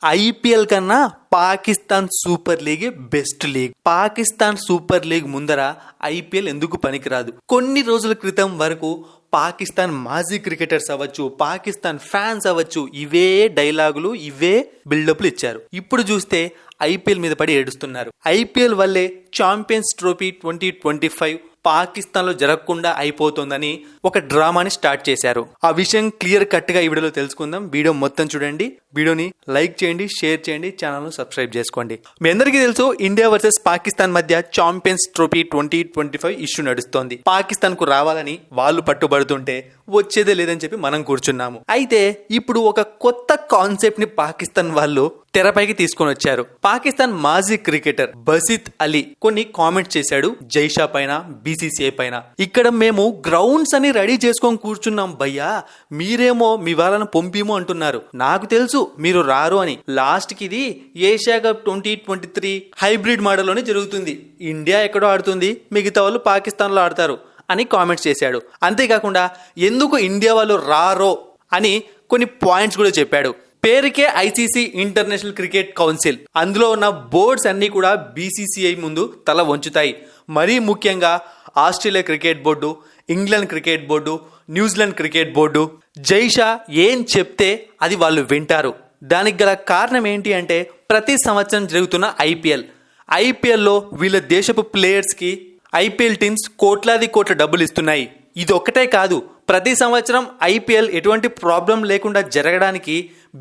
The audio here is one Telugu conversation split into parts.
ఐపీఎల్ కన్నా Pakistan super league best league. Pakistan super league ముందర ఐపీఎల్ ఎందుకు పనికిరాదు? కొన్ని రోజుల క్రితం వరకు పాకిస్తాన్ మాజీ క్రికెటర్స్ అవ్వచ్చు, పాకిస్తాన్ ఫ్యాన్స్ అవ్వచ్చు, ఇవే డైలాగులు, ఇవే బిల్డప్లు ఇచ్చారు. ఇప్పుడు చూస్తే ఐపీఎల్ మీద పడి ఏడుస్తున్నారు. ఐపీఎల్ వల్లే ఛాంపియన్స్ ట్రోఫీ 2025 పాకిస్తాన్ లో జరగకుండా అయిపోతుందని ఒక డ్రామాని స్టార్ట్ చేశారు. ఆ విషయం క్లియర్ కట్ గా ఈ వీడియోలో తెలుసుకుందాం. వీడియో మొత్తం చూడండి, వీడియోని లైక్ చేయండి, షేర్ చేయండి, ఛానల్ ను సబ్స్క్రైబ్ చేసుకోండి. మీ అందరికీ తెలుసు, ఇండియా వర్సెస్ పాకిస్తాన్ మధ్య ఛాంపియన్స్ ట్రోఫీ 2025 ఇష్యూ నడుస్తోంది. పాకిస్తాన్ కు రావాలని వాళ్ళు పట్టుబడుతుంటే వచ్చేదే లేదని చెప్పి మనం కూర్చున్నాము. అయితే ఇప్పుడు ఒక కొత్త కాన్సెప్ట్ ని పాకిస్తాన్ వాళ్ళు తెరపైకి తీసుకొని వచ్చారు. పాకిస్తాన్ మాజీ క్రికెటర్ బసిత్ అలీ కొన్ని కామెంట్స్ చేశాడు జైషా పైన, బీసీసీఐ పైన. ఇక్కడ మేము గ్రౌండ్స్ అని రెడీ చేసుకొని కూర్చున్నాం భయ్యా, మీరేమో మీ వాళ్ళని పంపిమో అంటున్నారు. నాకు తెలుసు మీరు రారు అని. లాస్ట్ కి ఇది ఏషియా కప్ 2023 హైబ్రిడ్ మోడల్ లోనే జరుగుతుంది. ఇండియా ఎక్కడో ఆడుతుంది, మిగతా వాళ్ళు పాకిస్తాన్ లో ఆడతారు అని కామెంట్స్ చేశాడు. అంతేకాకుండా ఎందుకు ఇండియా వాళ్ళు రారో అని కొన్ని పాయింట్స్ కూడా చెప్పాడు. పేరుకే ఐసీసీ ఇంటర్నేషనల్ క్రికెట్ కౌన్సిల్, అందులో ఉన్న బోర్డ్స్ అన్ని కూడా బీసీసీఐ ముందు తల వంచుతాయి. మరీ ముఖ్యంగా Australia cricket board, England cricket board, New Zealand cricket board. Jay Shah ఏం చెప్తే అది వాళ్ళు వింటారు. దానికి గల కారణం ఏంటి అంటే ప్రతి సంవత్సరం జరుగుతున్న ఐపీఎల్లో వీళ్ళ దేశపు ప్లేయర్స్ కి ఐపీఎల్ టీమ్స్ కోట్లాది కోట్ల డబ్బులు ఇస్తున్నాయి. ఇది ఒక్కటే కాదు, ప్రతి సంవత్సరం ఐపీఎల్ ఎటువంటి ప్రాబ్లం లేకుండా జరగడానికి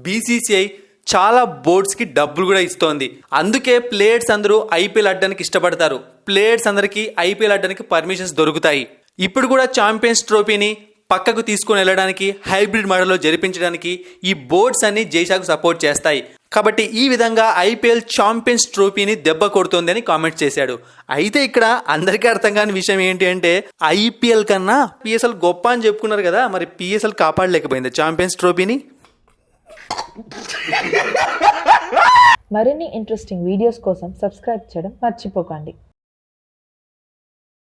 బీసీసీఐ చాలా బోర్డ్స్ కి డబ్బులు కూడా ఇస్తోంది. అందుకే ప్లేయర్స్ అందరూ ఐపీఎల్ ఆడడానికి ఇష్టపడతారు. ప్లేయర్స్ అందరికీ ఐపీఎల్ ఆడడానికి పర్మిషన్స్ దొరుకుతాయి. ఇప్పుడు కూడా ఛాంపియన్స్ ట్రోఫీని పక్కకు తీసుకుని వెళ్ళడానికి, హైబ్రిడ్ మోడల్లో జరిపించడానికి ఈ బోర్డ్స్ అన్ని జైషాకు సపోర్ట్ చేస్తాయి. కాబట్టి ఈ విధంగా ఐపీఎల్ ఛాంపియన్స్ ట్రోఫీని దెబ్బ కొడుతోంది అని కామెంట్ చేశాడు. అయితే ఇక్కడ అందరికీ అర్థం కాని విషయం ఏంటి అంటే ఐపీఎల్ కన్నా పిఎస్ఎల్ గొప్ప అని చెప్పుకున్నారు కదా, మరి పిఎస్ఎల్ కాపాడలేకపోయింది ఛాంపియన్స్ ట్రోఫీని. మరిన్ని ఇంట్రెస్టింగ్ వీడియోస్ కోసం సబ్స్క్రైబ్ చేయడం మర్చిపోకండి.